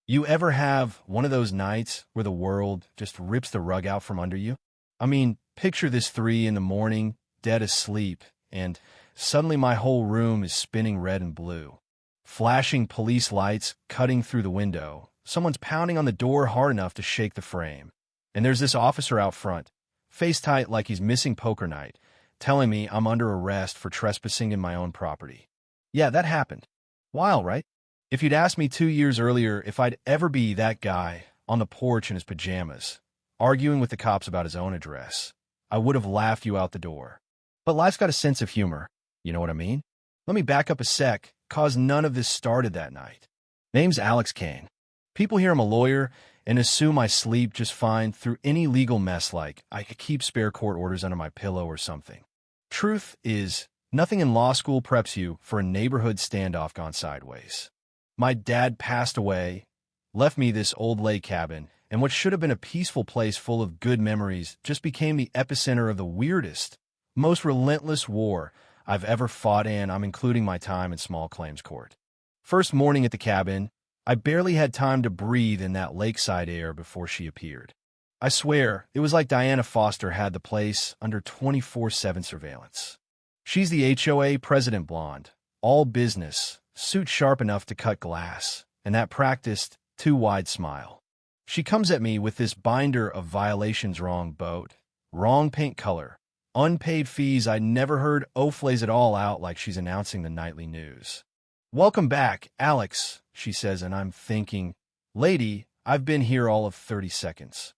You ever have one of those nights where the world just rips the rug out from under you? I mean, picture this 3 in the morning, dead asleep, and suddenly my whole room is spinning red and blue. Flashing police lights cutting through the window. Someone's pounding on the door hard enough to shake the frame. And there's this officer out front, face tight like he's missing poker night, telling me I'm under arrest for trespassing in my own property. Yeah, that happened. Wild, right? If you'd asked me 2 years earlier if I'd ever be that guy on the porch in his pajamas, arguing with the cops about his own address, I would have laughed you out the door. But life's got a sense of humor, you know what I mean? Let me back up a sec, cause none of this started that night. Name's Alex Kane. People hear I'm a lawyer and assume I sleep just fine through any legal mess like I could keep spare court orders under my pillow or something. Truth is, nothing in law school preps you for a neighborhood standoff gone sideways. My dad passed away, left me this old lake cabin, and what should have been a peaceful place full of good memories just became the epicenter of the weirdest, most relentless war I've ever fought in. I'm including my time in small claims court. First morning at the cabin, I barely had time to breathe in that lakeside air before she appeared. I swear, it was like Diana Foster had the place under 24/7 surveillance. She's the HOA president blonde, all business, suit sharp enough to cut glass, and that practiced, too wide smile. She comes at me with this binder of violations: wrong boat, wrong paint color, unpaid fees. I never heard flays it all out like she's announcing the nightly news. "Welcome back, Alex," she says, and I'm thinking, lady, I've been here all of 30 seconds.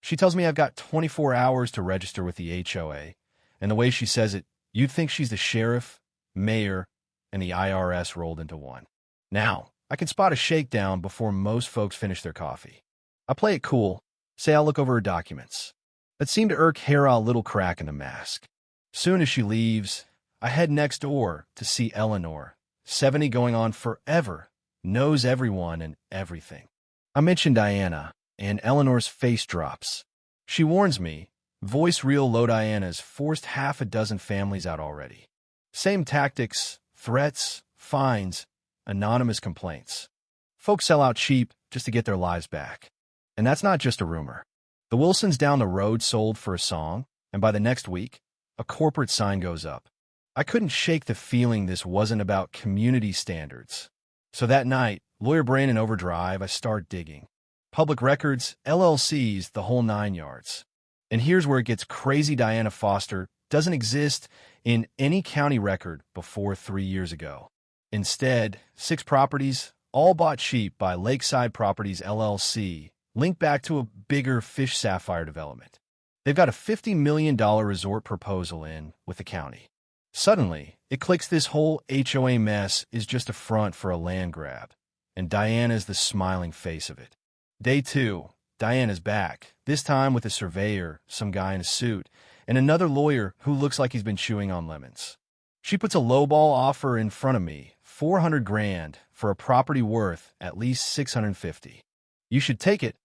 She tells me I've got 24 hours to register with the HOA, and the way she says it, you'd think she's the sheriff, mayor, and the IRS rolled into one. Now, I can spot a shakedown before most folks finish their coffee. I play it cool, say I'll look over her documents. That seemed to irk Hera a little crack in the mask. Soon as she leaves, I head next door to see Eleanor, 70 going on forever, knows everyone and everything. I mention Diana, and Eleanor's face drops. She warns me, voice real low: Diana's forced half a dozen families out already. Same tactics, threats, fines, anonymous complaints. Folks sell out cheap just to get their lives back. And that's not just a rumor. The Wilsons down the road sold for a song, and by the next week, a corporate sign goes up. I couldn't shake the feeling this wasn't about community standards. So that night, lawyer brain in overdrive, I start digging. Public records, LLCs, the whole 9 yards. And here's where it gets crazy: Diana Foster doesn't exist in any county record before 3 years ago. Instead, 6 properties, all bought cheap by Lakeside Properties LLC, linked back to a bigger Fish Sapphire development. They've got a $50 million resort proposal in with the county. Suddenly, it clicks: this whole HOA mess is just a front for a land grab, and Diana's the smiling face of it. Day 2, Diana's back, this time with a surveyor, some guy in a suit, and another lawyer who looks like he's been chewing on lemons. She puts a lowball offer in front of me, $400,000 for a property worth at least $650. You should take it,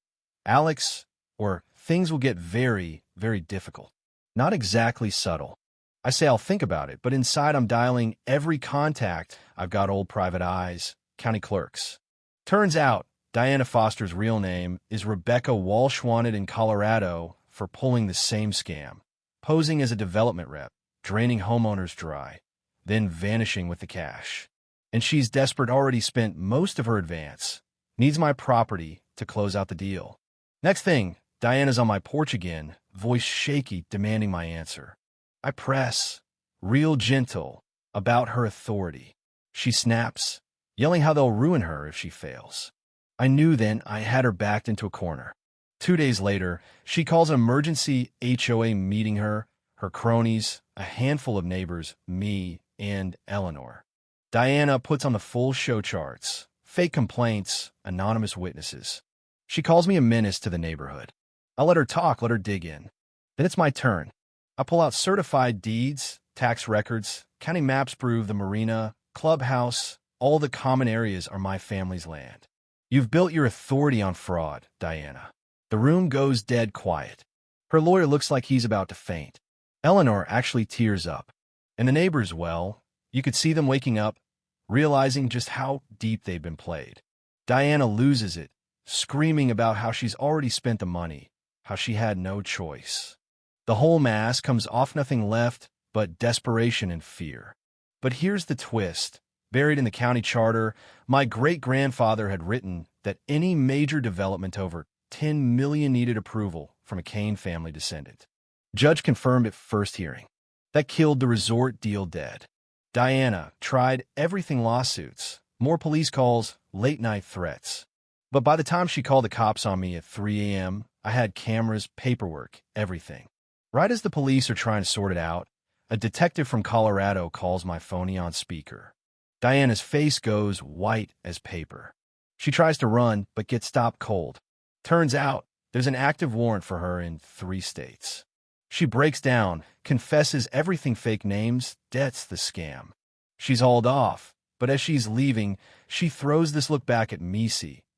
Alex, or things will get very, very difficult. Not exactly subtle. I say I'll think about it, but inside I'm dialing every contact. I've got old private eyes, county clerks. Turns out, Diana Foster's real name is Rebecca Walsh, wanted in Colorado for pulling the same scam, posing as a development rep, draining homeowners dry, then vanishing with the cash. And she's desperate, already spent most of her advance, needs my property to close out the deal. Next thing, Diana's on my porch again, voice shaky, demanding my answer. I press, real gentle, about her authority. She snaps, yelling how they'll ruin her if she fails. I knew then I had her backed into a corner. 2 days later, she calls an emergency HOA meeting: her cronies, a handful of neighbors, me, and Eleanor. Diana puts on the full show charts, fake complaints, anonymous witnesses. She calls me a menace to the neighborhood. I let her talk, let her dig in. Then it's my turn. I pull out certified deeds, tax records, county maps prove the marina, clubhouse, all the common areas are my family's land. You've built your authority on fraud, Diana. The room goes dead quiet. Her lawyer looks like he's about to faint. Eleanor actually tears up. And the neighbors, well, you could see them waking up, realizing just how deep they've been played. Diana loses it, screaming about how she's already spent the money, how she had no choice. The whole mask comes off nothing left but desperation and fear. But here's the twist. Buried in the county charter, my great-grandfather had written that any major development over 10 million needed approval from a Kane family descendant. Judge confirmed at first hearing. That killed the resort deal dead. Diana tried everything: lawsuits, more police calls, late-night threats. But by the time she called the cops on me at 3 a.m., I had cameras, paperwork, everything. Right as the police are trying to sort it out, a detective from Colorado calls my phony on speaker. Diana's face goes white as paper. She tries to run, but gets stopped cold. Turns out, there's an active warrant for her in 3 states. She breaks down, confesses everything: fake names, debts, the scam. She's hauled off, but as she's leaving, she throws this look back at me,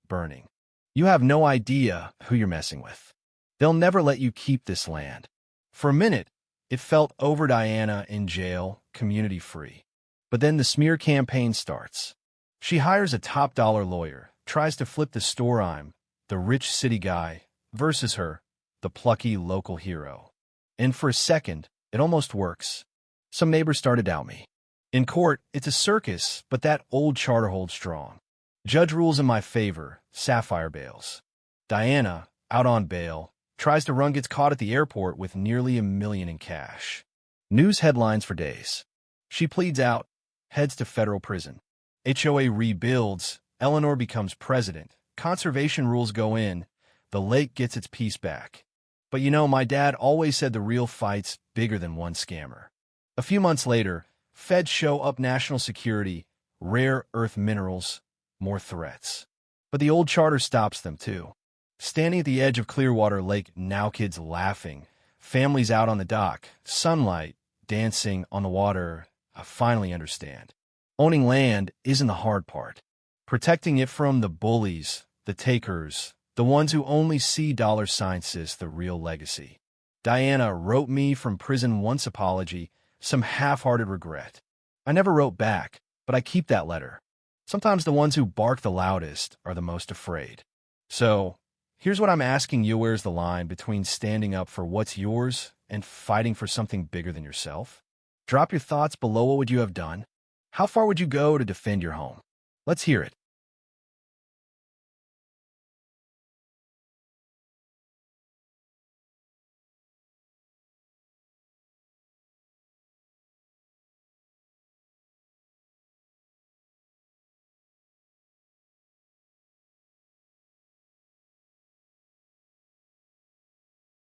burning. You have no idea who you're messing with. They'll never let you keep this land. For a minute, it felt over: Diana in jail, community free. But then the smear campaign starts. She hires a top-dollar lawyer, tries to flip the store. I'm the rich city guy versus her, the plucky local hero. And for a second, it almost works. Some neighbors started to doubt me. In court, it's a circus, but that old charter holds strong. Judge rules in my favor, sapphire bails. Diana, out on bail, tries to run, gets caught at the airport with nearly $1 million in cash. News headlines for days. She pleads out, heads to federal prison. HOA rebuilds, Eleanor becomes president, conservation rules go in, the lake gets its peace back. But you know, my dad always said the real fight's bigger than one scammer. A few months later, feds show up: national security, rare earth minerals, more threats. But the old charter stops them too. Standing at the edge of Clearwater Lake, now kids laughing, families out on the dock, sunlight, dancing on the water. I finally understand. Owning land isn't the hard part. Protecting it from the bullies, the takers, the ones who only see dollar signs, is the real legacy. Diana wrote me from prison once: apology, some half-hearted regret. I never wrote back, but I keep that letter. Sometimes the ones who bark the loudest are the most afraid. So, here's what I'm asking you: where's the line between standing up for what's yours and fighting for something bigger than yourself? Drop your thoughts below. What would you have done? How far would you go to defend your home? Let's hear it.